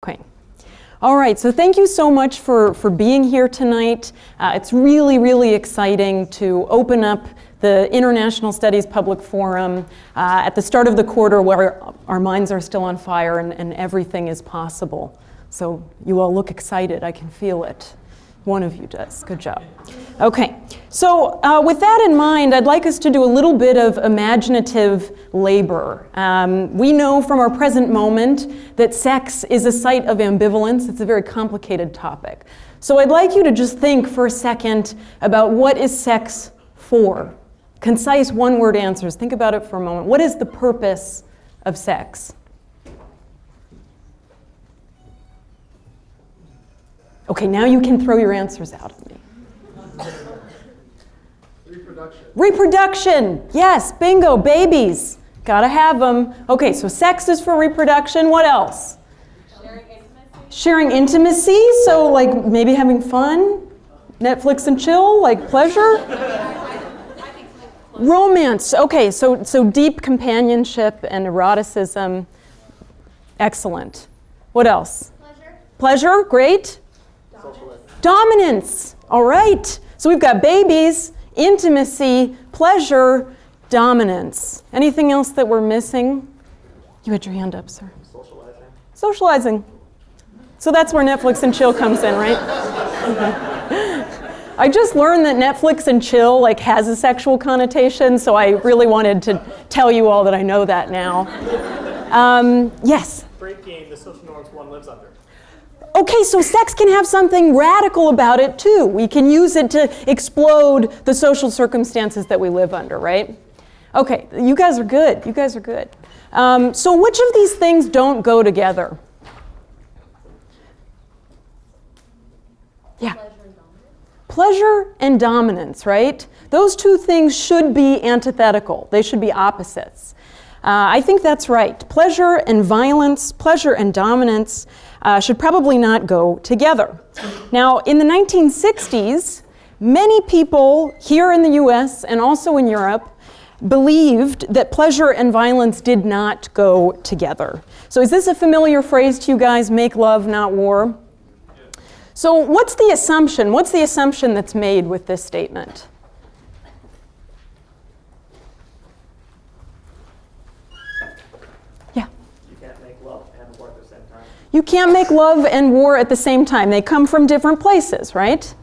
Okay. All right, so thank you so much for being here tonight. It's really, really exciting to open up the International Studies Public Forum at the start of the quarter where our minds are still on fire and everything is possible. So you all look excited, I can feel it. One of you does, good job. Okay, so with that in mind, I'd like us to do a little bit of imaginative labor. We know from our present moment that sex is a site of ambivalence. It's a very complicated topic. So I'd like you to just think for a second about what is sex for? Concise one-word answers. Think about it for a moment. What is the purpose of sex? Okay, now you can throw your answers out at me. Reproduction. Reproduction, yes, bingo, babies. Gotta have them. Okay, so sex is for reproduction. What else? Sharing intimacy. Sharing intimacy, so like maybe having fun, Netflix and chill, like pleasure. Romance, okay, so deep companionship and eroticism. Excellent. What else? Pleasure, great. Dominance, all right. So we've got babies, intimacy, pleasure, dominance. Anything else that we're missing? You had your hand up, sir. Socializing. So that's where Netflix and chill comes in, right? I just learned that Netflix and chill like has a sexual connotation, so I really wanted to tell you all that I know that now. Yes? Breaking the social norms one lives under. Okay, so sex can have something radical about it too. We can use it to explode the social circumstances that we live under, right? Okay, you guys are good. You guys are good. So which of these things don't go together? Yeah. Pleasure and dominance, right? Those two things should be antithetical. They should be opposites. I think that's right. Pleasure and violence, pleasure and dominance should probably not go together. Now, in the 1960s, many people here in the US and also in Europe believed that pleasure and violence did not go together. So is this a familiar phrase to you guys? Make love, not war? So what's the assumption? What's the assumption that's made with this statement? Yeah. You can't make love and war at the same time. You can't make love and war at the same time. They come from different places, right?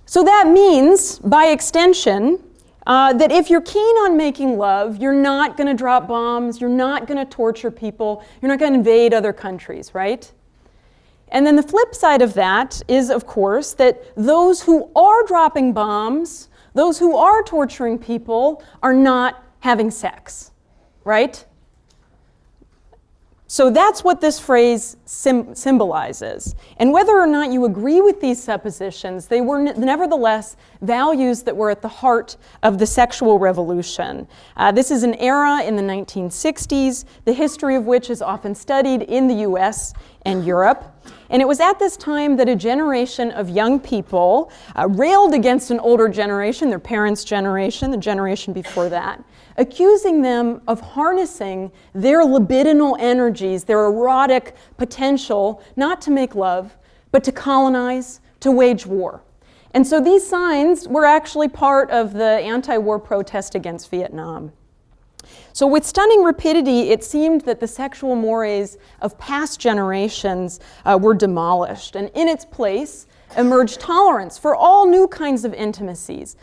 So that means, by extension, that if you're keen on making love, you're not going to drop bombs, you're not going to torture people, you're not going to invade other countries, right? And then the flip side of that is, of course, that those who are dropping bombs, those who are torturing people, are not having sex, right? So that's what this phrase symbolizes. And whether or not you agree with these suppositions, they were nevertheless values that were at the heart of the sexual revolution. This is an era in the 1960s, the history of which is often studied in the US and Europe. And it was at this time that a generation of young people railed against an older generation, their parents' generation, the generation before that, accusing them of harnessing their libidinal energies, their erotic potential, not to make love, but to colonize, to wage war. And so these signs were actually part of the anti-war protest against Vietnam. So with stunning rapidity, it seemed that the sexual mores of past generations were demolished, and in its place emerged tolerance for all new kinds of intimacies,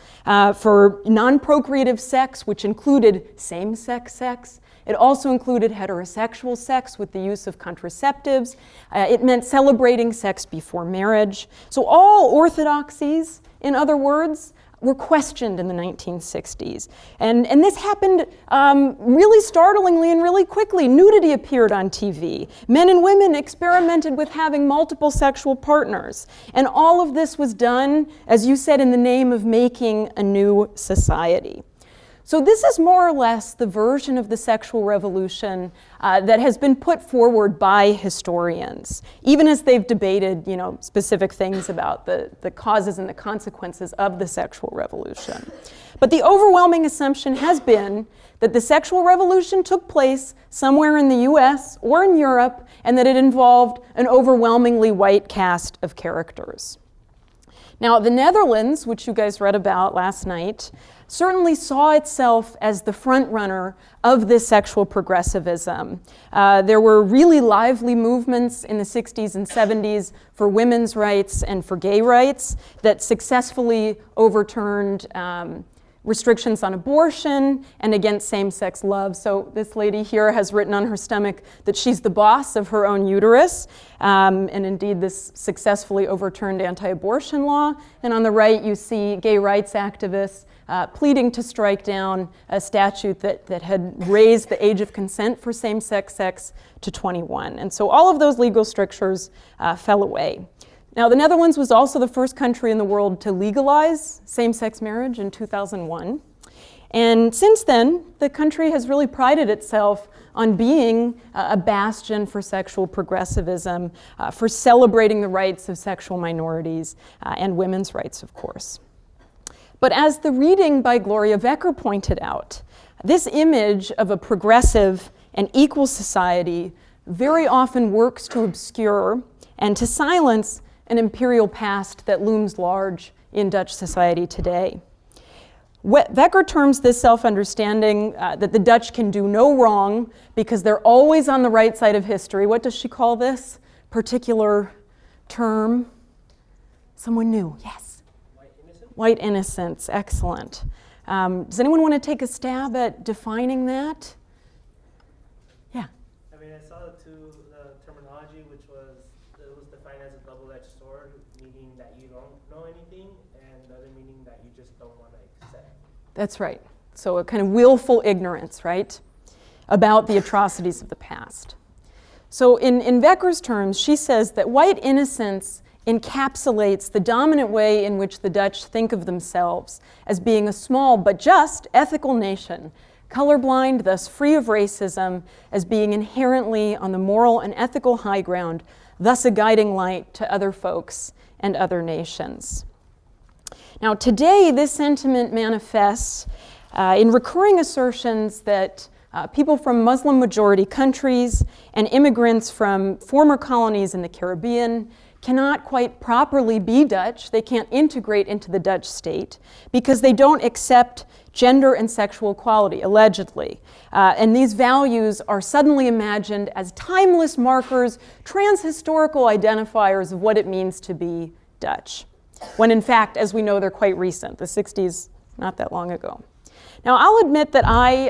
for non-procreative sex, which included same-sex sex. It also included heterosexual sex with the use of contraceptives. It meant celebrating sex before marriage. So all orthodoxies, in other words, were questioned in the 1960s. And this happened really startlingly and really quickly. Nudity appeared on TV. Men and women experimented with having multiple sexual partners. And all of this was done, as you said, in the name of making a new society. So this is more or less the version of the sexual revolution that has been put forward by historians, even as they've debated, specific things about the causes and the consequences of the sexual revolution. But the overwhelming assumption has been that the sexual revolution took place somewhere in the US or in Europe, and that it involved an overwhelmingly white cast of characters. Now, the Netherlands, which you guys read about last night, certainly saw itself as the front runner of this sexual progressivism. There were really lively movements in the 60s and 70s for women's rights and for gay rights that successfully overturned restrictions on abortion and against same-sex love. So this lady here has written on her stomach that she's the boss of her own uterus. And indeed, this successfully overturned anti-abortion law. And on the right, you see gay rights activists pleading to strike down a statute that had raised the age of consent for same-sex sex to 21. And so all of those legal strictures fell away. Now, the Netherlands was also the first country in the world to legalize same-sex marriage in 2001. And since then, the country has really prided itself on being a bastion for sexual progressivism, for celebrating the rights of sexual minorities and women's rights, of course. But as the reading by Gloria Wekker pointed out, this image of a progressive and equal society very often works to obscure and to silence an imperial past that looms large in Dutch society today. Wekker terms this self-understanding that the Dutch can do no wrong because they're always on the right side of history. What does she call this particular term? Someone new, yes. White innocence? White innocence, excellent. Does anyone want to take a stab at defining that? Yeah. I mean, I saw the terminology, which was defined as a double-edged sword, meaning that you don't know anything, and the other meaning that you just don't want to accept. That's right. So a kind of willful ignorance, right, about the atrocities of the past. So in Wekker's terms, she says that white innocence encapsulates the dominant way in which the Dutch think of themselves as being a small but just ethical nation, colorblind, thus free of racism, as being inherently on the moral and ethical high ground, thus a guiding light to other folks and other nations. Now, today, this sentiment manifests in recurring assertions that people from Muslim-majority countries and immigrants from former colonies in the Caribbean cannot quite properly be Dutch. They can't integrate into the Dutch state because they don't accept gender and sexual equality, allegedly. And these values are suddenly imagined as timeless markers, trans-historical identifiers of what it means to be Dutch, when in fact, as we know, they're quite recent. The 60s, not that long ago. Now, I'll admit that I,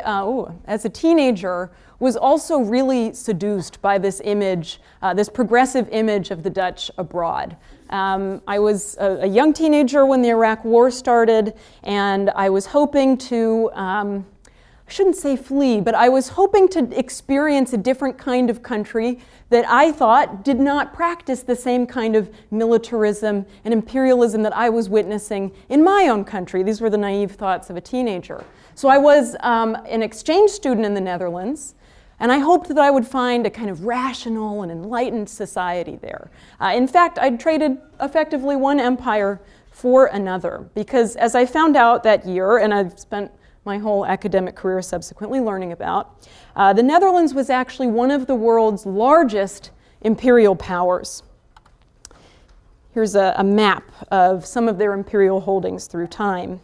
as a teenager, was also really seduced by this image, this progressive image of the Dutch abroad. I was a young teenager when the Iraq War started, and I was hoping to, I shouldn't say flee, but I was hoping to experience a different kind of country that I thought did not practice the same kind of militarism and imperialism that I was witnessing in my own country. These were the naive thoughts of a teenager. So I was an exchange student in the Netherlands, and I hoped that I would find a kind of rational and enlightened society there. In fact, I'd traded effectively one empire for another, because as I found out that year, and I've spent my whole academic career subsequently learning about, the Netherlands was actually one of the world's largest imperial powers. Here's a map of some of their imperial holdings through time.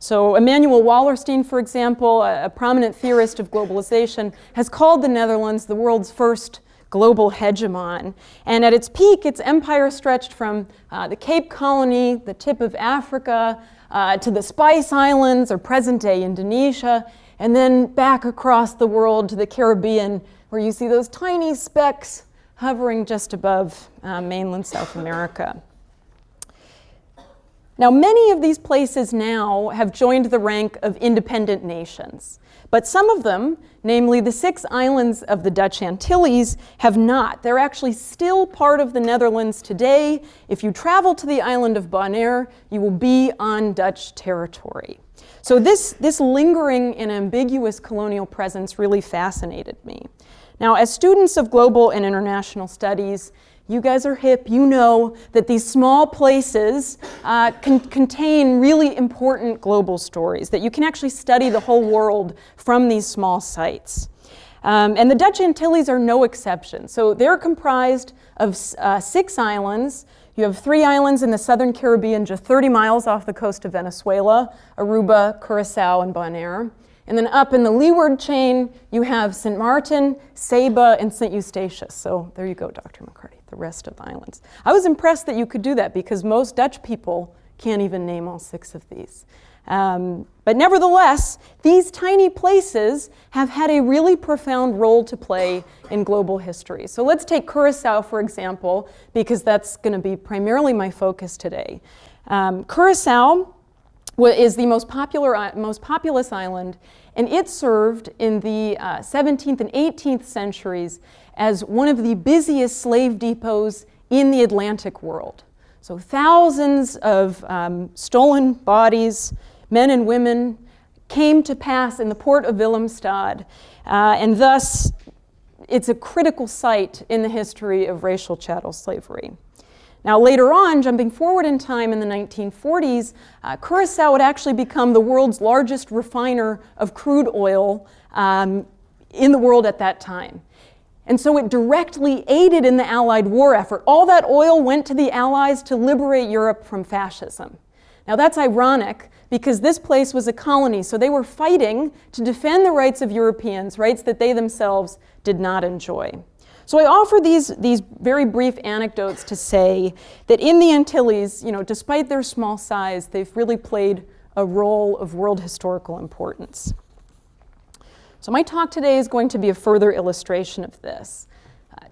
So Emanuel Wallerstein, for example, a prominent theorist of globalization, has called the Netherlands the world's first global hegemon. And at its peak, its empire stretched from the Cape Colony, the tip of Africa, to the Spice Islands, or present-day Indonesia, and then back across the world to the Caribbean, where you see those tiny specks hovering just above mainland South America. Now, many of these places now have joined the rank of independent nations, but some of them, namely the 6 islands of the Dutch Antilles, have not. They're actually still part of the Netherlands today. If you travel to the island of Bonaire, you will be on Dutch territory. So this lingering and ambiguous colonial presence really fascinated me. Now, as students of global and international studies, you guys are hip, you know that these small places can contain really important global stories, that you can actually study the whole world from these small sites. And the Dutch Antilles are no exception. So they're comprised of 6 islands. You have 3 islands in the southern Caribbean, just 30 miles off the coast of Venezuela: Aruba, Curacao, and Bonaire. And then up in the leeward chain, you have St. Martin, Saba, and St. Eustatius. So there you go, Dr. McCarty, the rest of the islands. I was impressed that you could do that because most Dutch people can't even name all 6 of these. But nevertheless, these tiny places have had a really profound role to play in global history. So let's take Curacao, for example, because that's going to be primarily my focus today. Curacao is the most populous island, and it served in the 17th and 18th centuries as one of the busiest slave depots in the Atlantic world. So thousands of stolen bodies, men and women, came to pass in the port of Willemstad, and thus it's a critical site in the history of racial chattel slavery. Now later on, jumping forward in time in the 1940s, Curacao would actually become the world's largest refiner of crude oil in the world at that time. And so it directly aided in the Allied war effort. All that oil went to the Allies to liberate Europe from fascism. Now that's ironic because this place was a colony, so they were fighting to defend the rights of Europeans, rights that they themselves did not enjoy. So I offer these very brief anecdotes to say that in the Antilles, despite their small size, they've really played a role of world historical importance. So my talk today is going to be a further illustration of this.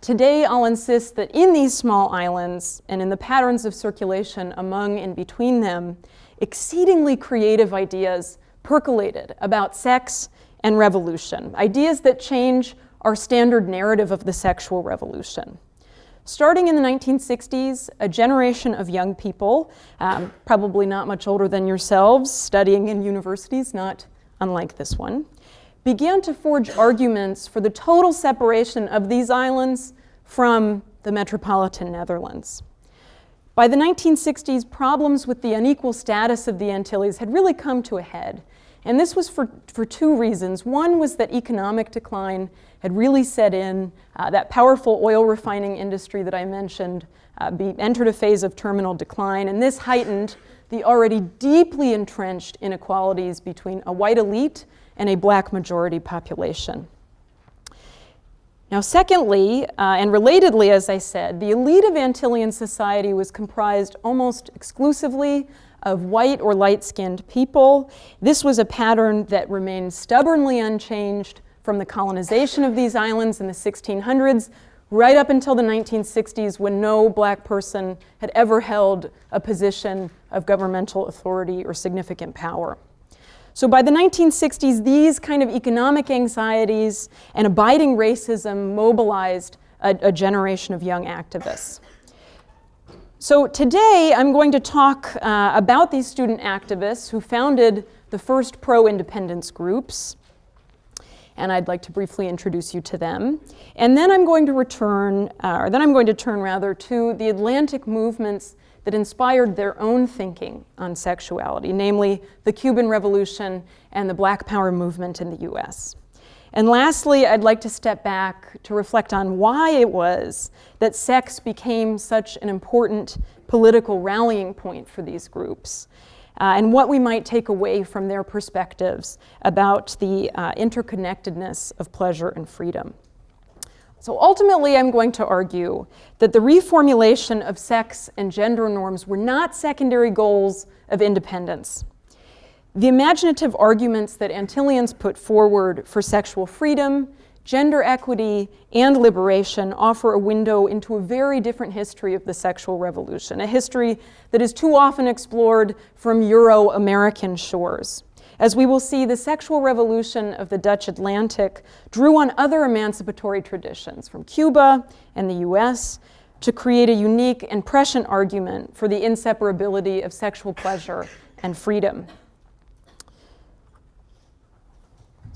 Today I'll insist that in these small islands and in the patterns of circulation among and between them, exceedingly creative ideas percolated about sex and revolution, ideas that change our standard narrative of the sexual revolution. Starting in the 1960s, a generation of young people, probably not much older than yourselves, studying in universities, not unlike this one, began to forge arguments for the total separation of these islands from the metropolitan Netherlands. By the 1960s, problems with the unequal status of the Antilles had really come to a head. And this was for 2 reasons. One was that economic decline had really set in. That powerful oil refining industry that I mentioned entered a phase of terminal decline, and this heightened the already deeply entrenched inequalities between a white elite and a black majority population. Now, secondly, and relatedly, as I said, the elite of Antillean society was comprised almost exclusively of white or light-skinned people. This was a pattern that remained stubbornly unchanged from the colonization of these islands in the 1600s right up until the 1960s, when no black person had ever held a position of governmental authority or significant power. So by the 1960s, these kind of economic anxieties and abiding racism mobilized a generation of young activists. So today I'm going to talk about these student activists who founded the first pro-independence groups, and I'd like to briefly introduce you to them. And then I'm going to turn to the Atlantic movements that inspired their own thinking on sexuality, namely the Cuban Revolution and the Black Power movement in the US. And lastly, I'd like to step back to reflect on why it was that sex became such an important political rallying point for these groups, and what we might take away from their perspectives about the interconnectedness of pleasure and freedom. So ultimately, I'm going to argue that the reformulation of sex and gender norms were not secondary goals of independence. The imaginative arguments that Antillians put forward for sexual freedom, gender equity, and liberation offer a window into a very different history of the sexual revolution, a history that is too often explored from Euro-American shores. As we will see, the sexual revolution of the Dutch Atlantic drew on other emancipatory traditions from Cuba and the US to create a unique and prescient argument for the inseparability of sexual pleasure and freedom.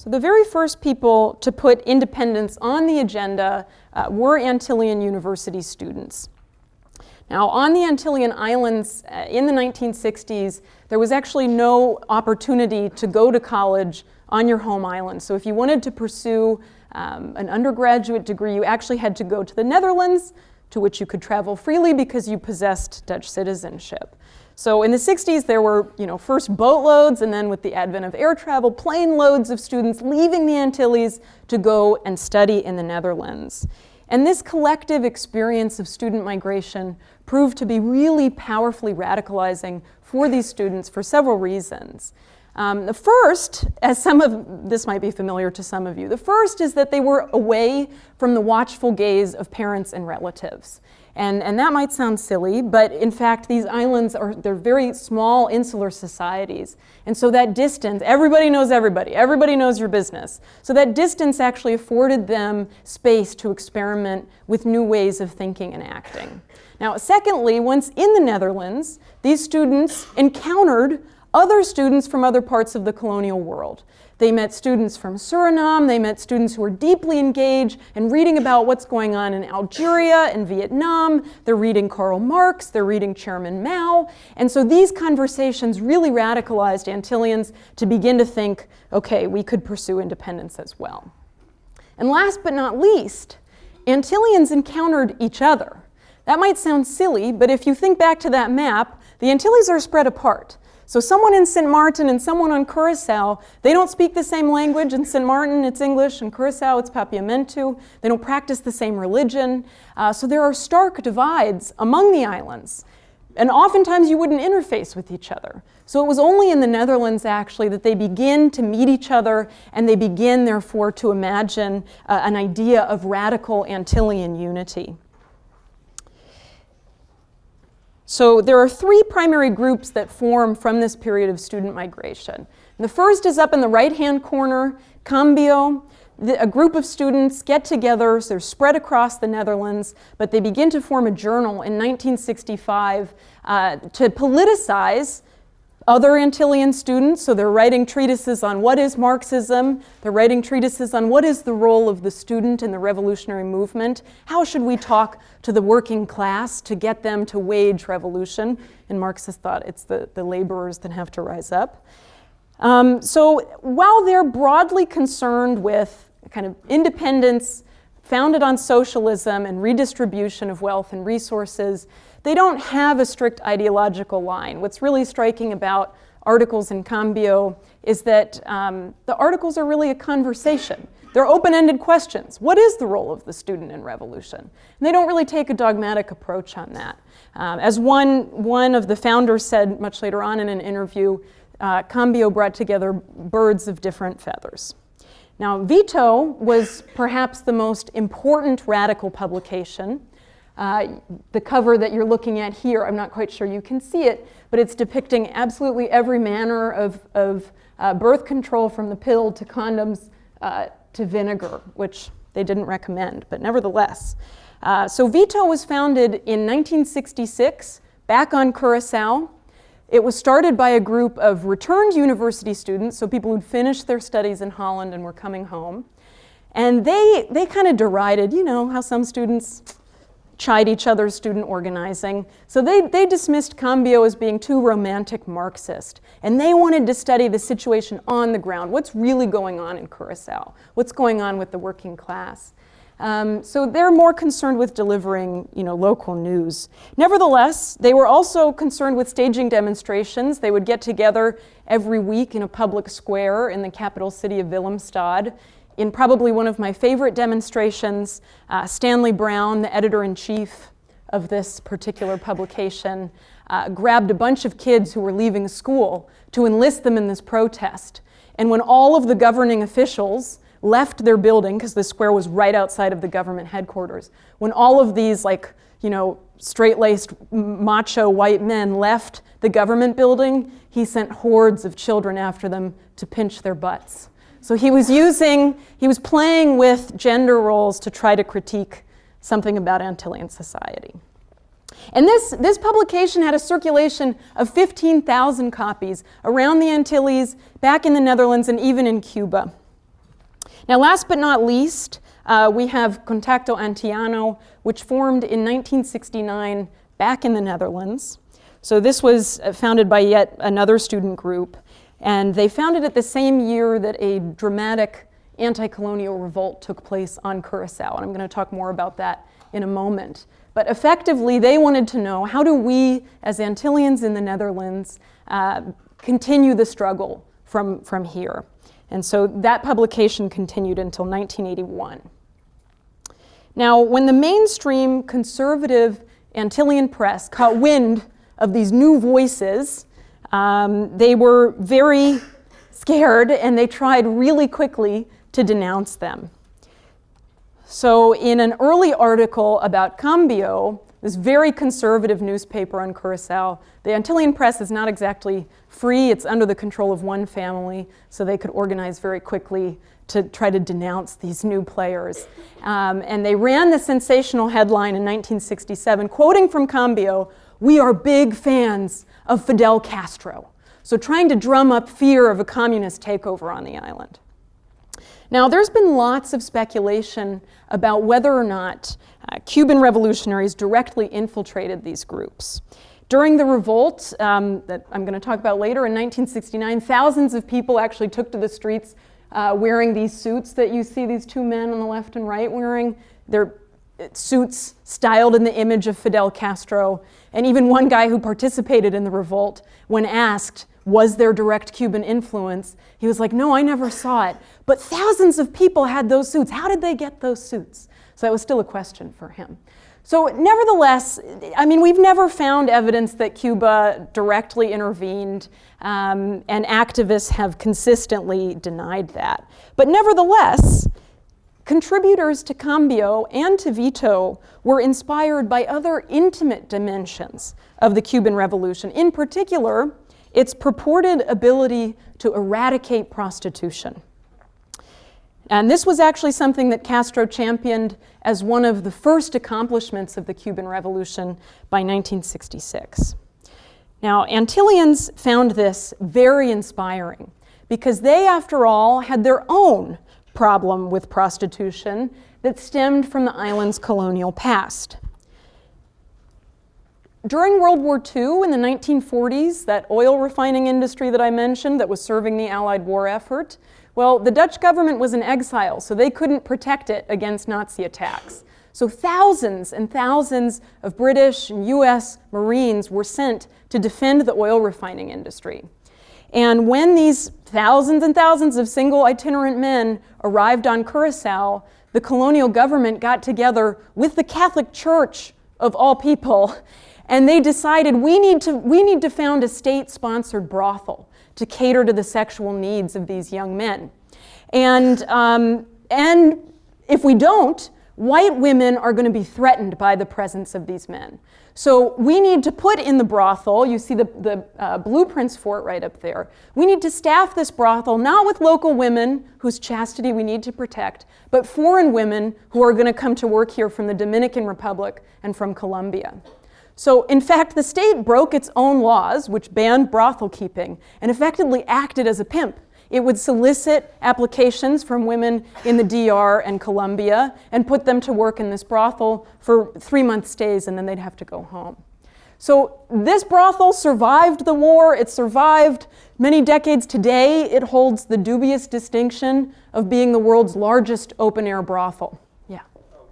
So the very first people to put independence on the agenda were Antillean university students. Now, on the Antillean Islands in the 1960s, there was actually no opportunity to go to college on your home island. So if you wanted to pursue an undergraduate degree, you actually had to go to the Netherlands, to which you could travel freely because you possessed Dutch citizenship. So in the 60s, there were, first boatloads, and then with the advent of air travel, plane loads of students leaving the Antilles to go and study in the Netherlands. And this collective experience of student migration proved to be really powerfully radicalizing for these students for several reasons. The first, as this might be familiar to some of you, the first is that they were away from the watchful gaze of parents and relatives. And that might sound silly, but in fact, these islands they're very small insular societies. And so that distance, everybody knows your business. So that distance actually afforded them space to experiment with new ways of thinking and acting. Now, secondly, once in the Netherlands, these students encountered other students from other parts of the colonial world. They met students from Suriname, they met students who were deeply engaged in reading about what's going on in Algeria and Vietnam. They're reading Karl Marx, they're reading Chairman Mao. And so these conversations really radicalized Antillians to begin to think, okay, we could pursue independence as well. And last but not least, Antillians encountered each other. That might sound silly, but if you think back to that map, the Antilles are spread apart. So someone in St. Martin and someone on Curacao, they don't speak the same language. In St. Martin, it's English. In Curacao, it's Papiamentu. They don't practice the same religion. So there are stark divides among the islands. And oftentimes you wouldn't interface with each other. So it was only in the Netherlands, actually, that they begin to meet each other, and they begin, therefore, to imagine an idea of radical Antillean unity. So there are three primary groups that form from this period of student migration. And the first is up in the right-hand corner, Cambio. A group of students get together, so they're spread across the Netherlands, but they begin to form a journal in 1965 to politicize other Antillean students. So they're writing treatises on what is Marxism, they're writing treatises on what is the role of the student in the revolutionary movement, how should we talk to the working class to get them to wage revolution, and Marxists thought it's the laborers that have to rise up. So while they're broadly concerned with kind of independence founded on socialism and redistribution of wealth and resources, they don't have a strict ideological line. What's really striking about articles in Cambio is that the articles are really a conversation. They're open-ended questions. What is the role of the student in revolution? And they don't really take a dogmatic approach on that. As one of the founders said much later on in an interview, Cambio brought together birds of different feathers. Now, Vito was perhaps the most important radical publication. The cover that you're looking at here, I'm not quite sure you can see it, but it's depicting absolutely every manner of birth control, from the pill to condoms to vinegar, which they didn't recommend, but nevertheless. So Vito was founded in 1966, back on Curacao. It was started by a group of returned university students, so people who'd finished their studies in Holland and were coming home. And they kind of derided, how some students chide each other's student organizing. So they dismissed Cambio as being too romantic Marxist. And they wanted to study the situation on the ground. What's really going on in Curacao? What's going on with the working class? So they're more concerned with delivering, local news. Nevertheless, they were also concerned with staging demonstrations. They would get together every week in a public square in the capital city of Willemstad. In probably one of my favorite demonstrations, Stanley Brown, the editor-in-chief of this particular publication, grabbed a bunch of kids who were leaving school to enlist them in this protest. And when all of the governing officials left their building, because the square was right outside of the government headquarters, when all of these straight-laced macho white men left the government building, he sent hordes of children after them to pinch their butts. So he was playing with gender roles to try to critique something about Antillean society. And this publication had a circulation of 15,000 copies around the Antilles, back in the Netherlands, and even in Cuba. Now, last but not least, we have Contacto Antiano, which formed in 1969 back in the Netherlands. So this was founded by yet another student group, and they founded it the same year that a dramatic anti-colonial revolt took place on Curacao, and I'm going to talk more about that in a moment. But effectively, they wanted to know, how do we, as Antillians in the Netherlands, continue the struggle from here? And so that publication continued until 1981. Now, when the mainstream conservative Antillean press caught wind of these new voices, they were very scared, and they tried really quickly to denounce them. So in an early article about Cambio, this very conservative newspaper on Curacao, the Antillean press is not exactly free. It's under the control of one family, so they could organize very quickly to try to denounce these new players. And they ran the sensational headline in 1967, quoting from Cambio, "We are big fans of Fidel Castro." So trying to drum up fear of a communist takeover on the island. Now, there's been lots of speculation about whether or not Cuban revolutionaries directly infiltrated these groups. During the revolt that I'm going to talk about later in 1969, thousands of people actually took to the streets wearing these suits that you see these two men on the left and right wearing. They're suits styled in the image of Fidel Castro. And even one guy who participated in the revolt, when asked, was there direct Cuban influence? He was like, no, I never saw it. But thousands of people had those suits. How did they get those suits? So that was still a question for him. So nevertheless, I mean, we've never found evidence that Cuba directly intervened, and activists have consistently denied that. But nevertheless, contributors to Cambio and to Vito were inspired by other intimate dimensions of the Cuban Revolution. In particular, its purported ability to eradicate prostitution. And this was actually something that Castro championed as one of the first accomplishments of the Cuban Revolution by 1966. Now, Antillians found this very inspiring because they, after all, had their own problem with prostitution that stemmed from the island's colonial past. During World War II in the 1940s, that oil refining industry that I mentioned that was serving the Allied war effort, well, the Dutch government was in exile, so they couldn't protect it against Nazi attacks. So thousands and thousands of British and US Marines were sent to defend the oil refining industry. And when these thousands and thousands of single itinerant men arrived on Curacao, the colonial government got together with the Catholic Church, of all people, and they decided we need to found a state-sponsored brothel to cater to the sexual needs of these young men. And if we don't, white women are going to be threatened by the presence of these men. So we need to put in the brothel, you see the blueprints for it right up there, we need to staff this brothel not with local women whose chastity we need to protect, but foreign women who are going to come to work here from the Dominican Republic and from Colombia. So in fact, the state broke its own laws, which banned brothel keeping, and effectively acted as a pimp. It would solicit applications from women in the DR and Colombia and put them to work in this brothel for 3-month stays, and then they'd have to go home. So this brothel survived the war. It survived many decades. Today, it holds the dubious distinction of being the world's largest open-air brothel. Yeah.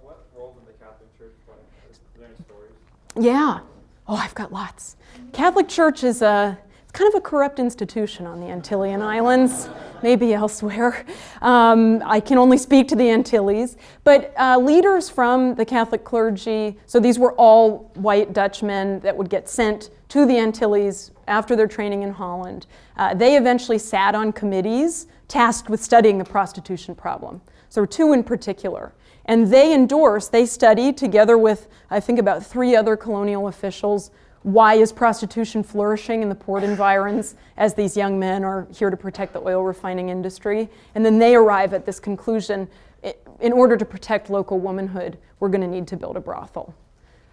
What role did the Catholic Church play? Is there any stories? Yeah. Oh, I've got lots. Catholic Church is it's kind of a corrupt institution on the Antillean Islands, maybe elsewhere. I can only speak to the Antilles. But leaders from the Catholic clergy, so these were all white Dutchmen that would get sent to the Antilles after their training in Holland. They eventually sat on committees tasked with studying the prostitution problem. So there were 2 in particular. And they studied together with, I think, about 3 other colonial officials, why is prostitution flourishing in the port environs as these young men are here to protect the oil refining industry? And then they arrive at this conclusion, in order to protect local womanhood, we're going to need to build a brothel.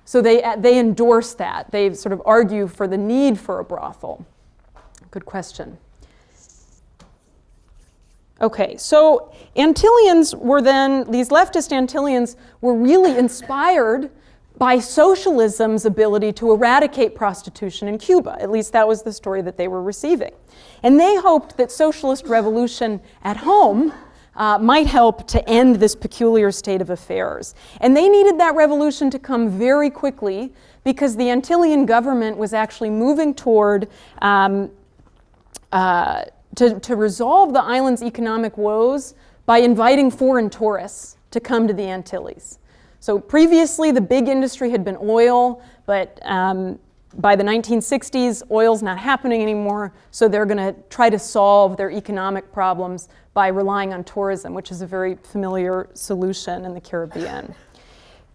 So they endorse that. They sort of argue for the need for a brothel. Good question. Okay, so Antillians were then, these leftist Antillians were really inspired by socialism's ability to eradicate prostitution in Cuba. At least that was the story that they were receiving. And they hoped that socialist revolution at home might help to end this peculiar state of affairs. And they needed that revolution to come very quickly because the Antillean government was actually moving toward to resolve the island's economic woes by inviting foreign tourists to come to the Antilles. So previously the big industry had been oil, but by the 1960s, oil's not happening anymore, so they're going to try to solve their economic problems by relying on tourism, which is a very familiar solution in the Caribbean.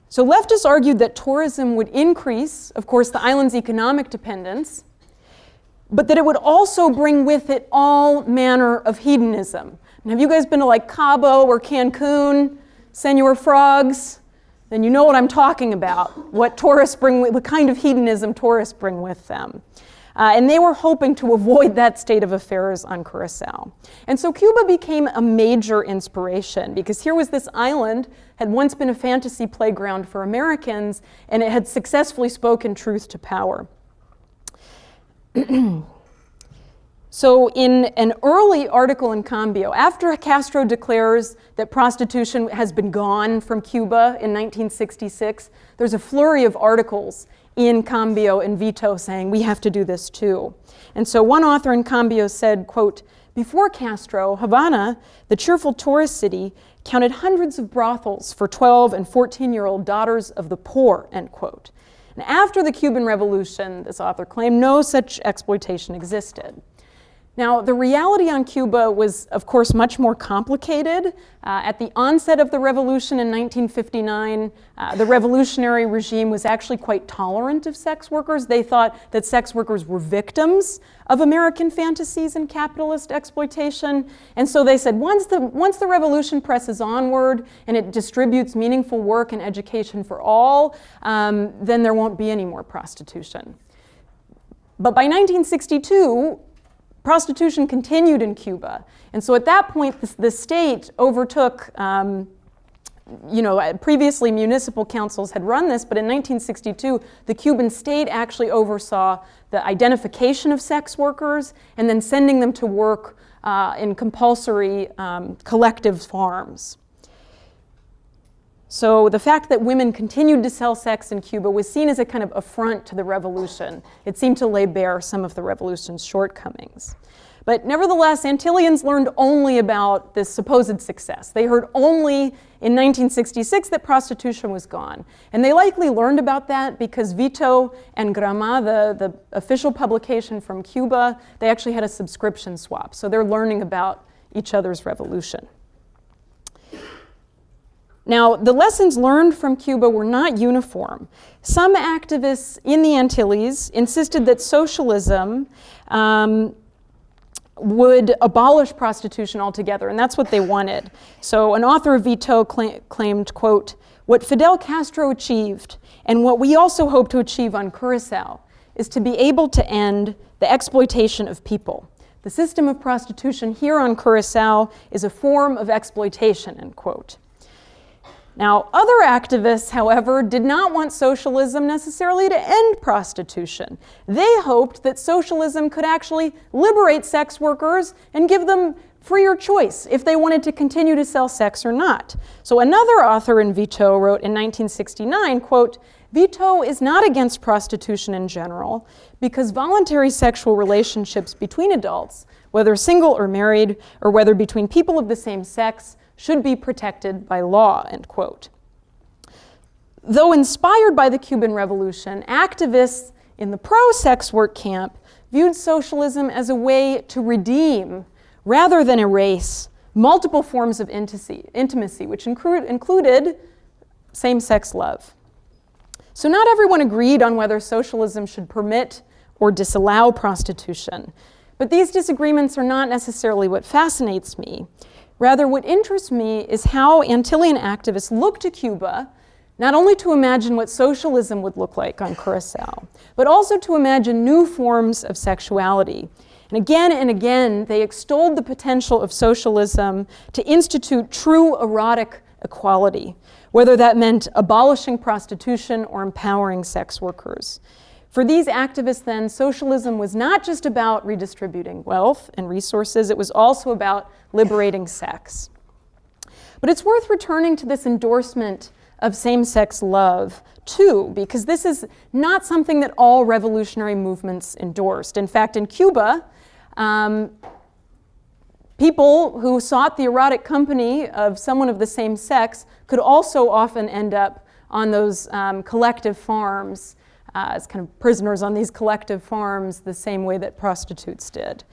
So leftists argued that tourism would increase, of course, the island's economic dependence, but that it would also bring with it all manner of hedonism. And have you guys been to like Cabo or Cancun, Senor Frogs? Then you know what I'm talking about, what tourists bring, what kind of hedonism tourists bring with them. And they were hoping to avoid that state of affairs on Curacao. And so Cuba became a major inspiration because here was this island, had once been a fantasy playground for Americans, and it had successfully spoken truth to power. So in an early article in Cambio, after Castro declares that prostitution has been gone from Cuba in 1966, there's a flurry of articles in Cambio and Vito saying, we have to do this too. And so one author in Cambio said, quote, before Castro, Havana, the cheerful tourist city, counted hundreds of brothels for 12 and 14-year-old daughters of the poor, end quote. And after the Cuban Revolution, this author claimed no such exploitation existed. Now, the reality on Cuba was, of course, much more complicated. At the onset of the revolution in 1959, the revolutionary regime was actually quite tolerant of sex workers. They thought that sex workers were victims of American fantasies and capitalist exploitation. And so they said, once the revolution presses onward and it distributes meaningful work and education for all, then there won't be any more prostitution. But by 1962, prostitution continued in Cuba. And so at that point, the state overtook, previously municipal councils had run this, but in 1962, the Cuban state actually oversaw the identification of sex workers and then sending them to work in compulsory collective farms. So the fact that women continued to sell sex in Cuba was seen as a kind of affront to the revolution. It seemed to lay bare some of the revolution's shortcomings. But nevertheless, Antillians learned only about this supposed success. They heard only in 1966 that prostitution was gone. And they likely learned about that because Vito and Gramada, the official publication from Cuba, they actually had a subscription swap. So they're learning about each other's revolution. Now, the lessons learned from Cuba were not uniform. Some activists in the Antilles insisted that socialism would abolish prostitution altogether, and that's what they wanted. So an author of Vito claimed, quote, what Fidel Castro achieved, and what we also hope to achieve on Curacao, is to be able to end the exploitation of people. The system of prostitution here on Curacao is a form of exploitation, end quote. Now, other activists, however, did not want socialism necessarily to end prostitution. They hoped that socialism could actually liberate sex workers and give them freer choice if they wanted to continue to sell sex or not. So another author in Vito wrote in 1969, quote, Vito is not against prostitution in general because voluntary sexual relationships between adults, whether single or married, or whether between people of the same sex, should be protected by law, end quote. Though inspired by the Cuban Revolution, activists in the pro-sex work camp viewed socialism as a way to redeem, rather than erase, multiple forms of intimacy, which included same-sex love. So not everyone agreed on whether socialism should permit or disallow prostitution, but these disagreements are not necessarily what fascinates me. Rather, what interests me is how Antillean activists look to Cuba, not only to imagine what socialism would look like on Curacao, but also to imagine new forms of sexuality. and again, they extolled the potential of socialism to institute true erotic equality, whether that meant abolishing prostitution or empowering sex workers. For these activists then, socialism was not just about redistributing wealth and resources, it was also about liberating sex. But it's worth returning to this endorsement of same-sex love, too, because this is not something that all revolutionary movements endorsed. In fact, in Cuba, people who sought the erotic company of someone of the same sex could also often end up on those collective farms as kind of prisoners on these collective farms the same way that prostitutes did.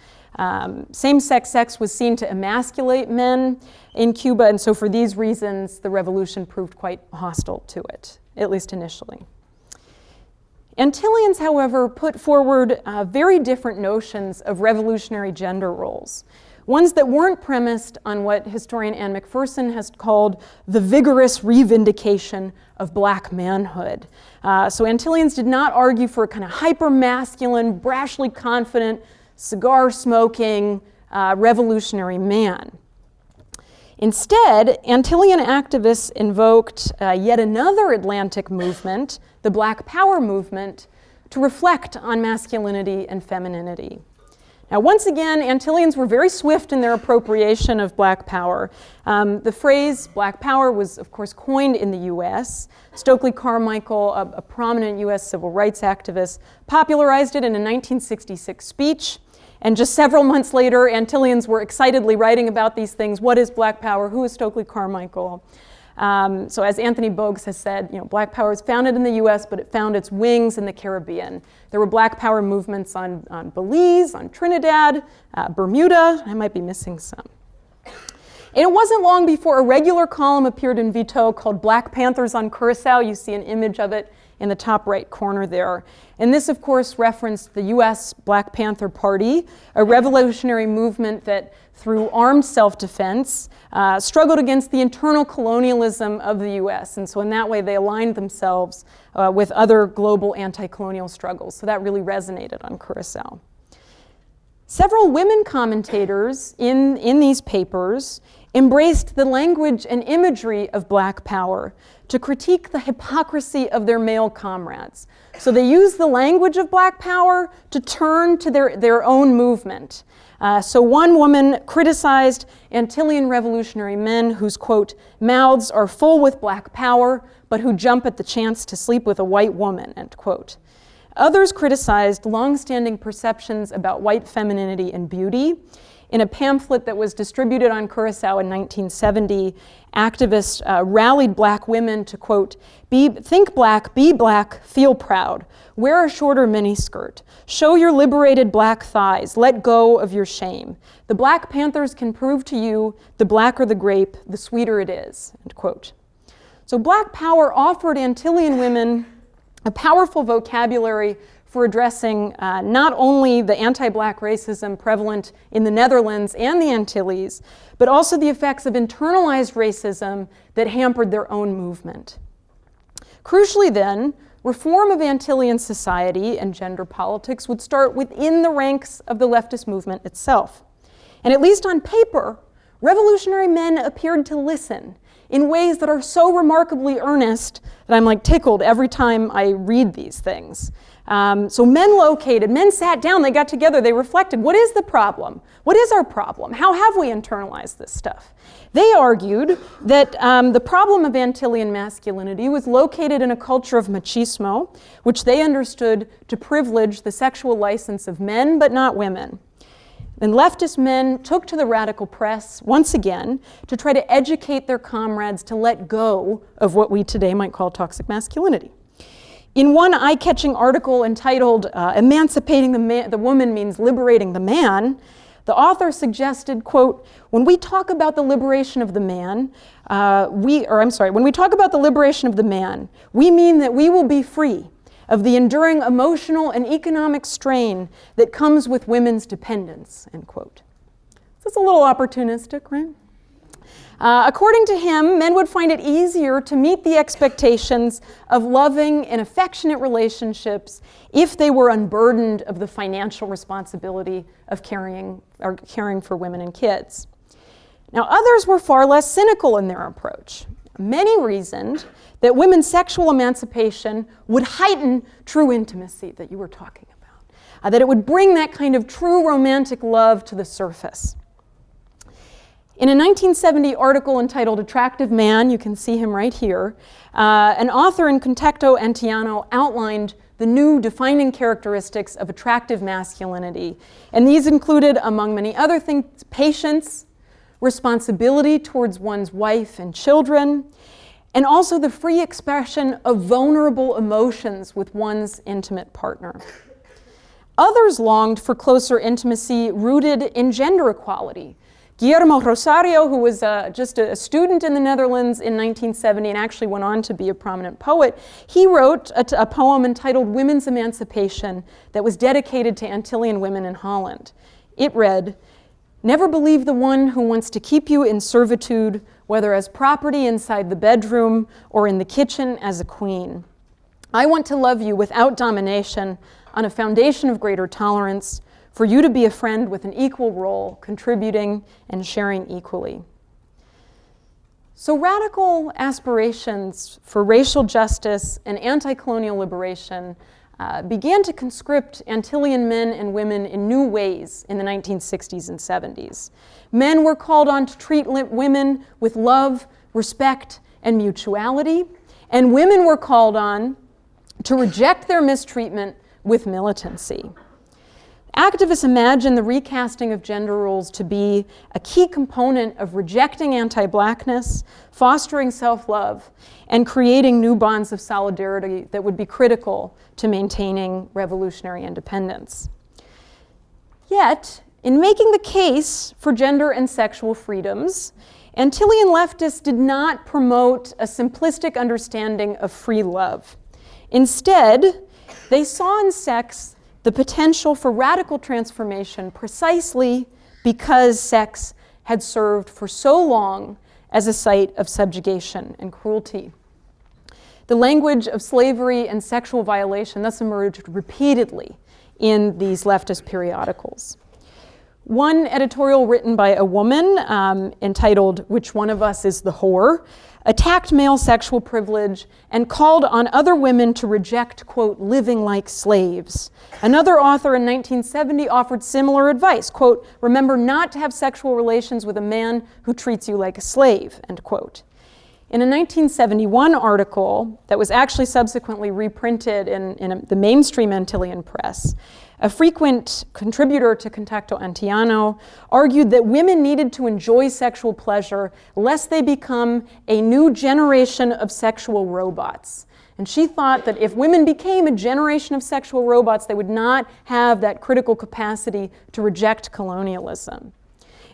Same-sex sex was seen to emasculate men in Cuba, and so for these reasons, the revolution proved quite hostile to it, at least initially. Antillians, however, put forward very different notions of revolutionary gender roles, ones that weren't premised on what historian Anne McPherson has called the vigorous revindication of black manhood. So Antillians did not argue for a kind of hyper-masculine, brashly confident, cigar-smoking, revolutionary man. Instead, Antillian activists invoked yet another Atlantic movement, the Black Power movement, to reflect on masculinity and femininity. Now, once again, Antillians were very swift in their appropriation of Black Power. The phrase Black Power was, of course, coined in the US. Stokely Carmichael, a prominent US civil rights activist, popularized it in a 1966 speech. And just several months later, Antillians were excitedly writing about these things. What is Black Power? Who is Stokely Carmichael? So as Anthony Bogues has said, Black Power was founded in the US, but it found its wings in the Caribbean. There were Black Power movements on Belize, on Trinidad, Bermuda. I might be missing some. And it wasn't long before a regular column appeared in Vito called Black Panthers on Curacao. You see an image of it in the top right corner there. And this, of course, referenced the US Black Panther Party, a revolutionary movement that, through armed self-defense, struggled against the internal colonialism of the US. And so in that way, they aligned themselves with other global anti-colonial struggles. So that really resonated on Curacao. Several women commentators in these papers embraced the language and imagery of Black Power to critique the hypocrisy of their male comrades. So they used the language of Black Power to turn to their own movement. So one woman criticized Antillean revolutionary men whose, quote, mouths are full with Black Power, but who jump at the chance to sleep with a white woman, end quote. Others criticized longstanding perceptions about white femininity and beauty. In a pamphlet that was distributed on Curacao in 1970, activists rallied Black women to, quote, think Black, be Black, feel proud, wear a shorter miniskirt, show your liberated Black thighs, let go of your shame. The Black Panthers can prove to you the blacker the grape, the sweeter it is, end quote. So Black Power offered Antillean women a powerful vocabulary for addressing not only the anti-Black racism prevalent in the Netherlands and the Antilles, but also the effects of internalized racism that hampered their own movement. Crucially then, reform of Antillean society and gender politics would start within the ranks of the leftist movement itself. And at least on paper, revolutionary men appeared to listen in ways that are so remarkably earnest that I'm like tickled every time I read these things. So men sat down, they got together, they reflected, what is the problem? What is our problem? How have we internalized this stuff? They argued that the problem of Antillean masculinity was located in a culture of machismo, which they understood to privilege the sexual license of men, but not women. And leftist men took to the radical press, once again, to try to educate their comrades to let go of what we today might call toxic masculinity. In one eye-catching article entitled, Emancipating the Woman Means Liberating the Man, the author suggested, quote, when we talk about the liberation of the man, when we talk about the liberation of the man, we mean that we will be free of the enduring emotional and economic strain that comes with women's dependence, end quote. So it's a little opportunistic, right? According to him, men would find it easier to meet the expectations of loving and affectionate relationships if they were unburdened of the financial responsibility of caring for women and kids. Now, others were far less cynical in their approach. Many reasoned that women's sexual emancipation would heighten true intimacy that you were talking about, that it would bring that kind of true romantic love to the surface. In a 1970 article entitled Attractive Man, you can see him right here, an author in Contexto Antiano outlined the new defining characteristics of attractive masculinity. And these included, among many other things, patience, responsibility towards one's wife and children, and also the free expression of vulnerable emotions with one's intimate partner. Others longed for closer intimacy rooted in gender equality. Guillermo Rosario, who was just a student in the Netherlands in 1970 and actually went on to be a prominent poet, he wrote a poem entitled Women's Emancipation that was dedicated to Antillean women in Holland. It read, "Never believe the one who wants to keep you in servitude, whether as property inside the bedroom or in the kitchen as a queen. I want to love you without domination on a foundation of greater tolerance, for you to be a friend with an equal role, contributing and sharing equally." So radical aspirations for racial justice and anti-colonial liberation began to conscript Antillean men and women in new ways in the 1960s and 70s. Men were called on to treat women with love, respect, and mutuality, and women were called on to reject their mistreatment with militancy. Activists imagine the recasting of gender roles to be a key component of rejecting anti-Blackness, fostering self-love, and creating new bonds of solidarity that would be critical to maintaining revolutionary independence. Yet, in making the case for gender and sexual freedoms, Antillean leftists did not promote a simplistic understanding of free love. Instead, they saw in sex the potential for radical transformation precisely because sex had served for so long as a site of subjugation and cruelty. The language of slavery and sexual violation thus emerged repeatedly in these leftist periodicals. One editorial written by a woman entitled "Which One of Us is the Whore?" attacked male sexual privilege and called on other women to reject, quote, living like slaves. Another author in 1970 offered similar advice, quote, remember not to have sexual relations with a man who treats you like a slave, end quote. In a 1971 article that was actually subsequently reprinted in the mainstream Antillean press, a frequent contributor to Contexto Antiano argued that women needed to enjoy sexual pleasure lest they become a new generation of sexual robots. And she thought that if women became a generation of sexual robots, they would not have that critical capacity to reject colonialism.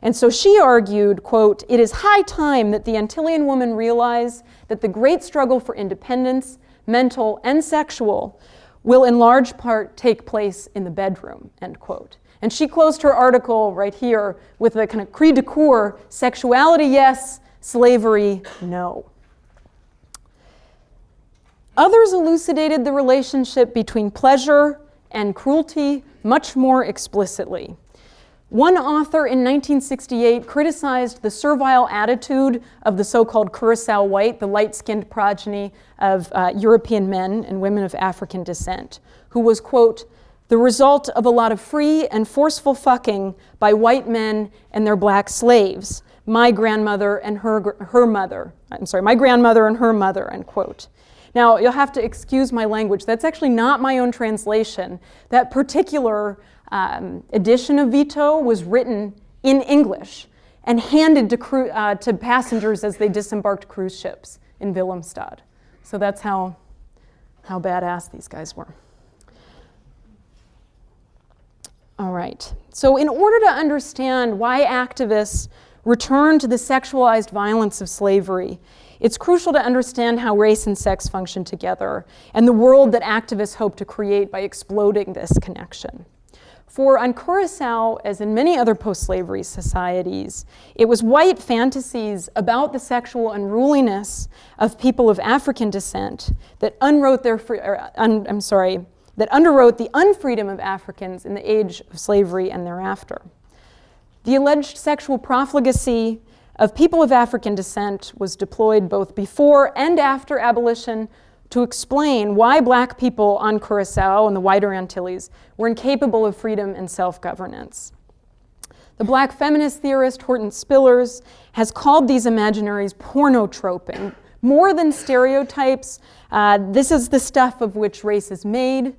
And so she argued, quote, it is high time that the Antillean woman realize that the great struggle for independence, mental and sexual, will in large part take place in the bedroom, end quote. And she closed her article right here with a kind of cri de coeur, sexuality yes, slavery no. Others elucidated the relationship between pleasure and cruelty much more explicitly. One author in 1968 criticized the servile attitude of the so-called Curacao white, the light-skinned progeny of European men and women of African descent, who was, quote, the result of a lot of free and forceful fucking by white men and their black slaves, my grandmother and her mother, end quote. Now, you'll have to excuse my language. That's actually not my own translation. That particular edition of Vito was written in English and handed to passengers as they disembarked cruise ships in Willemstad. So that's how badass these guys were. All right. So in order to understand why activists returned to the sexualized violence of slavery, it's crucial to understand how race and sex function together and the world that activists hope to create by exploding this connection. For on Curacao, as in many other post-slavery societies, it was white fantasies about the sexual unruliness of people of African descent that underwrote the unfreedom of Africans in the age of slavery and thereafter. The alleged sexual profligacy of people of African descent was deployed both before and after abolition to explain why black people on Curacao and the wider Antilles were incapable of freedom and self-governance. The black feminist theorist Horton Spillers has called these imaginaries pornotroping. More than stereotypes, this is the stuff of which race is made.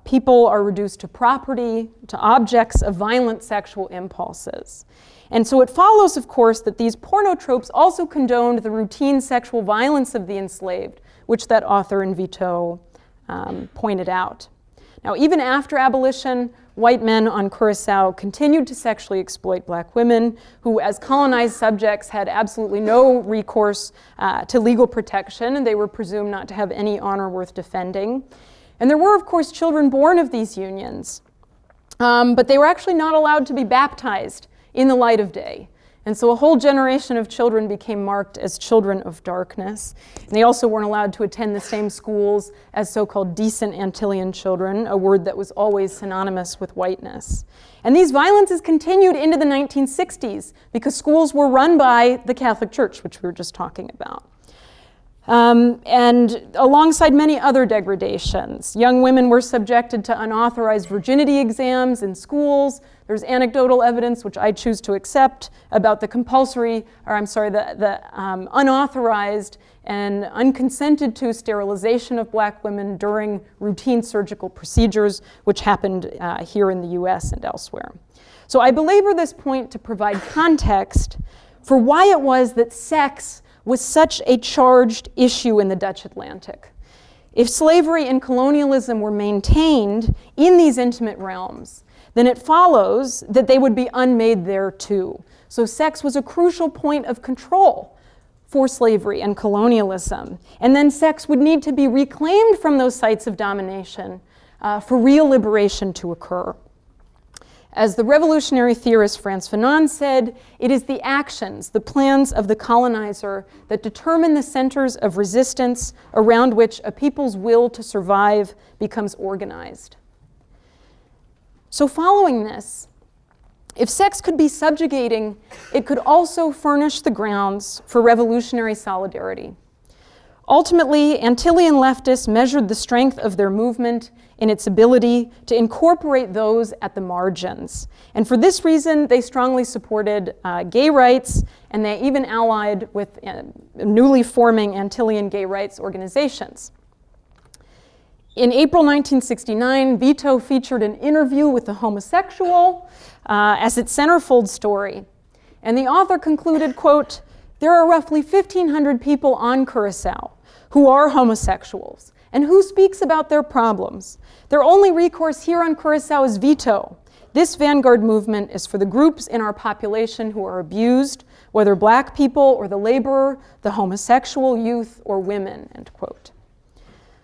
People are reduced to property, to objects of violent sexual impulses. And so it follows, of course, that these pornotropes also condoned the routine sexual violence of the enslaved, which that author in Vito pointed out. Now, even after abolition, white men on Curacao continued to sexually exploit black women who, as colonized subjects, had absolutely no recourse to legal protection, and they were presumed not to have any honor worth defending. And there were, of course, children born of these unions, but they were actually not allowed to be baptized in the light of day. And so a whole generation of children became marked as children of darkness. And they also weren't allowed to attend the same schools as so-called decent Antillean children, a word that was always synonymous with whiteness. And these violences continued into the 1960s because schools were run by the Catholic Church, which we were just talking about. And alongside many other degradations, young women were subjected to unauthorized virginity exams in schools. There's anecdotal evidence, which I choose to accept, about the unauthorized and unconsented to sterilization of black women during routine surgical procedures, which happened here in the US and elsewhere. So I belabor this point to provide context for why it was that sex was such a charged issue in the Dutch Atlantic. If slavery and colonialism were maintained in these intimate realms, then it follows that they would be unmade there too. So sex was a crucial point of control for slavery and colonialism. And then sex would need to be reclaimed from those sites of domination for real liberation to occur. As the revolutionary theorist Frantz Fanon said, it is the actions, the plans of the colonizer that determine the centers of resistance around which a people's will to survive becomes organized. So following this, if sex could be subjugating, it could also furnish the grounds for revolutionary solidarity. Ultimately, Antillean leftists measured the strength of their movement in its ability to incorporate those at the margins. And for this reason, they strongly supported gay rights, and they even allied with newly forming Antillean gay rights organizations. In April 1969, Vito featured an interview with a homosexual as its centerfold story. And the author concluded, quote, "There are roughly 1,500 people on Curacao who are homosexuals and who speaks about their problems. Their only recourse here on Curacao is Vito. This vanguard movement is for the groups in our population who are abused, whether black people or the laborer, the homosexual, youth, or women," end quote.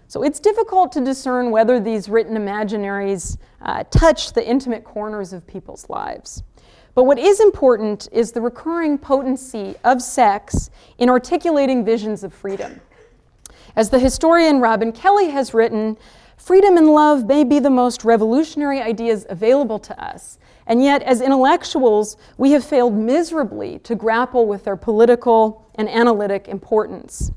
So it's difficult to discern whether these written imaginaries touch the intimate corners of people's lives. But what is important is the recurring potency of sex in articulating visions of freedom. As the historian Robin Kelly has written, freedom and love may be the most revolutionary ideas available to us, and yet as intellectuals, we have failed miserably to grapple with their political and analytic importance.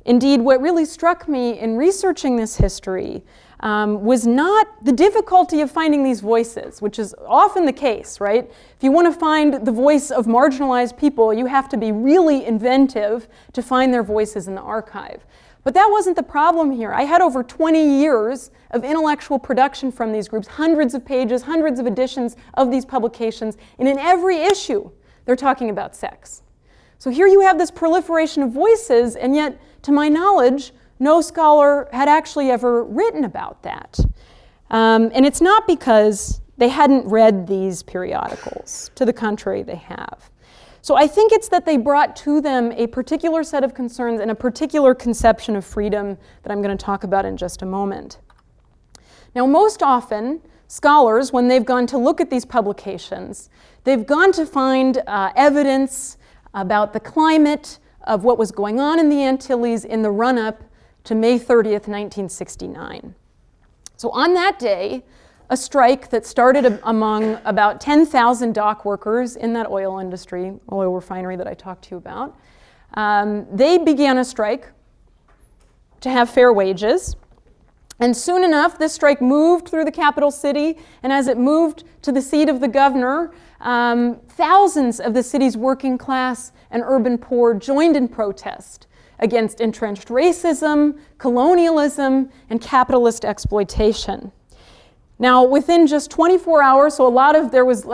Indeed, what really struck me in researching this history was not the difficulty of finding these voices, which is often the case, right? If you want to find the voice of marginalized people, you have to be really inventive to find their voices in the archive. But that wasn't the problem here. I had over 20 years of intellectual production from these groups, hundreds of pages, hundreds of editions of these publications, and in every issue, they're talking about sex. So here you have this proliferation of voices, and yet, to my knowledge, no scholar had actually ever written about that. And it's not because they hadn't read these periodicals. To the contrary, they have. So I think it's that they brought to them a particular set of concerns and a particular conception of freedom that I'm going to talk about in just a moment. Now, most often, scholars, when they've gone to look at these publications, they've gone to find evidence about the climate of what was going on in the Antilles in the run-up to May 30th, 1969. So on that day, a strike that started among about 10,000 dock workers in that oil industry, oil refinery that I talked to you about, they began a strike to have fair wages. And soon enough, this strike moved through the capital city, and as it moved to the seat of the governor, thousands of the city's working class and urban poor joined in protest against entrenched racism, colonialism, and capitalist exploitation. Now, within just 24 hours, so there was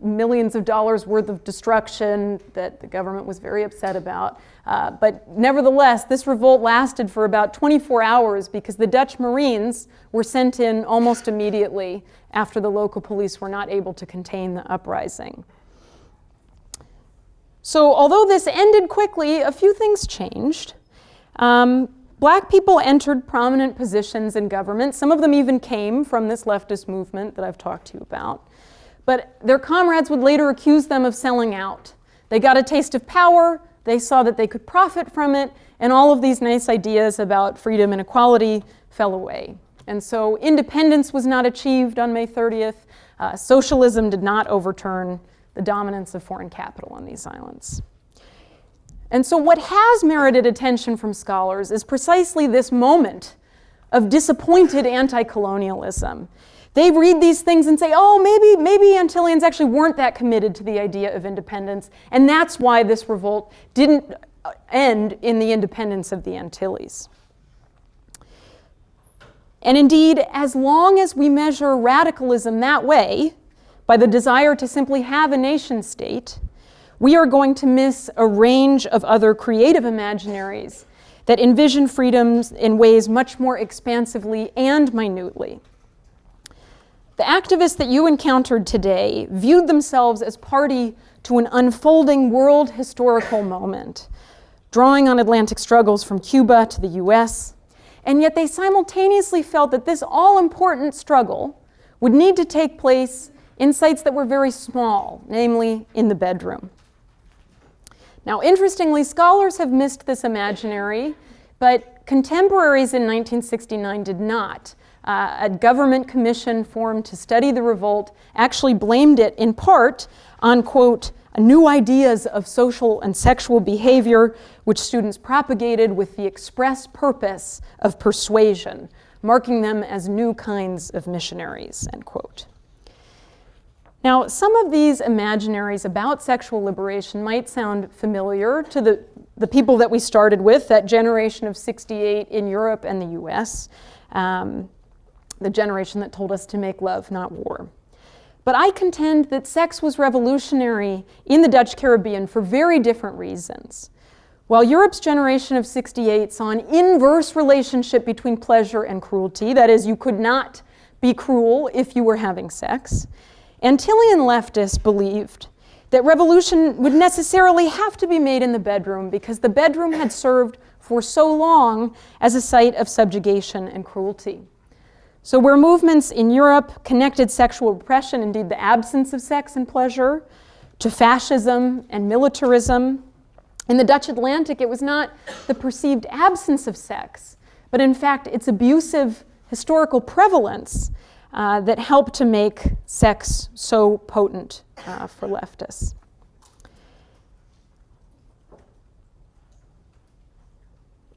millions of dollars worth of destruction that the government was very upset about. But nevertheless, this revolt lasted for about 24 hours because the Dutch Marines were sent in almost immediately after the local police were not able to contain the uprising. So although this ended quickly, a few things changed. Black people entered prominent positions in government. Some of them even came from this leftist movement that I've talked to you about. But their comrades would later accuse them of selling out. They got a taste of power, they saw that they could profit from it, and all of these nice ideas about freedom and equality fell away. And so independence was not achieved on May 30th. Socialism did not overturn the dominance of foreign capital on these islands. And so what has merited attention from scholars is precisely this moment of disappointed anti-colonialism. They read these things and say, oh, maybe Antillians actually weren't that committed to the idea of independence, and that's why this revolt didn't end in the independence of the Antilles. And indeed, as long as we measure radicalism that way, by the desire to simply have a nation state, we are going to miss a range of other creative imaginaries that envision freedoms in ways much more expansively and minutely. The activists that you encountered today viewed themselves as party to an unfolding world historical moment, drawing on Atlantic struggles from Cuba to the US, and yet they simultaneously felt that this all-important struggle would need to take place in sites that were very small, namely in the bedroom. Now, interestingly, scholars have missed this imaginary, but contemporaries in 1969 did not. A government commission formed to study the revolt actually blamed it in part on, quote, new ideas of social and sexual behavior which students propagated with the express purpose of persuasion, marking them as new kinds of missionaries, end quote. Now, some of these imaginaries about sexual liberation might sound familiar to the people that we started with, that generation of '68 in Europe and the US, the generation that told us to make love, not war. But I contend that sex was revolutionary in the Dutch Caribbean for very different reasons. While Europe's generation of '68 saw an inverse relationship between pleasure and cruelty, that is, you could not be cruel if you were having sex, Antillean leftists believed that revolution would necessarily have to be made in the bedroom because the bedroom had served for so long as a site of subjugation and cruelty. So where movements in Europe connected sexual repression, indeed the absence of sex and pleasure, to fascism and militarism, in the Dutch Atlantic it was not the perceived absence of sex, but in fact its abusive historical prevalence that helped to make sex so potent for leftists.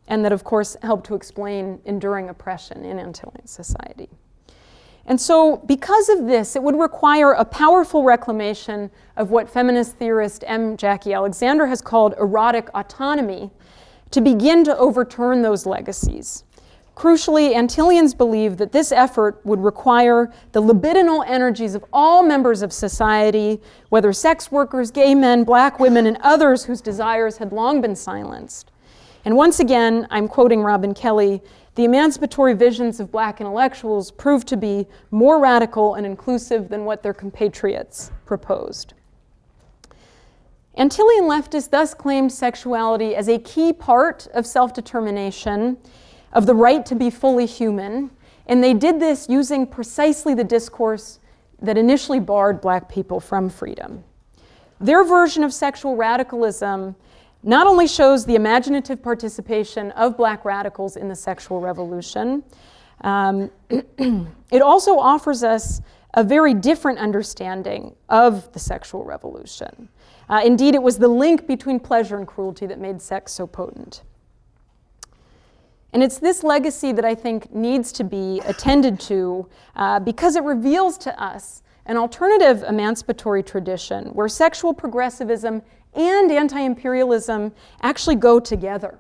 And that, of course, helped to explain enduring oppression in Antillean society. And so, because of this, it would require a powerful reclamation of what feminist theorist M. Jackie Alexander has called erotic autonomy to begin to overturn those legacies. Crucially, Antillians believe that this effort would require the libidinal energies of all members of society, whether sex workers, gay men, black women, and others whose desires had long been silenced. And once again, I'm quoting Robin Kelly, the emancipatory visions of black intellectuals proved to be more radical and inclusive than what their compatriots proposed. Antillean leftists thus claimed sexuality as a key part of self-determination, of the right to be fully human, And they did this using precisely the discourse that initially barred black people from freedom. Their version of sexual radicalism not only shows the imaginative participation of black radicals in the sexual revolution, it also offers us a very different understanding of the sexual revolution. Indeed, it was the link between pleasure and cruelty that made sex so potent. And it's this legacy that I think needs to be attended to because it reveals to us an alternative emancipatory tradition where sexual progressivism and anti-imperialism actually go together.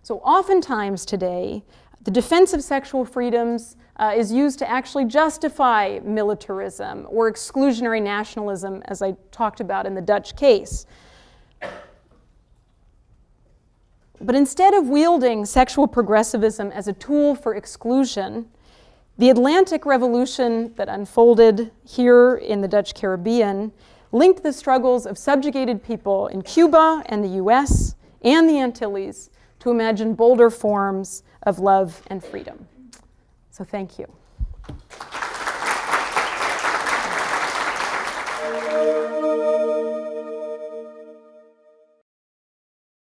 So oftentimes today, the defense of sexual freedoms is used to actually justify militarism or exclusionary nationalism, as I talked about in the Dutch case. But instead of wielding sexual progressivism as a tool for exclusion, the Atlantic Revolution that unfolded here in the Dutch Caribbean linked the struggles of subjugated people in Cuba and the US and the Antilles to imagine bolder forms of love and freedom. So thank you.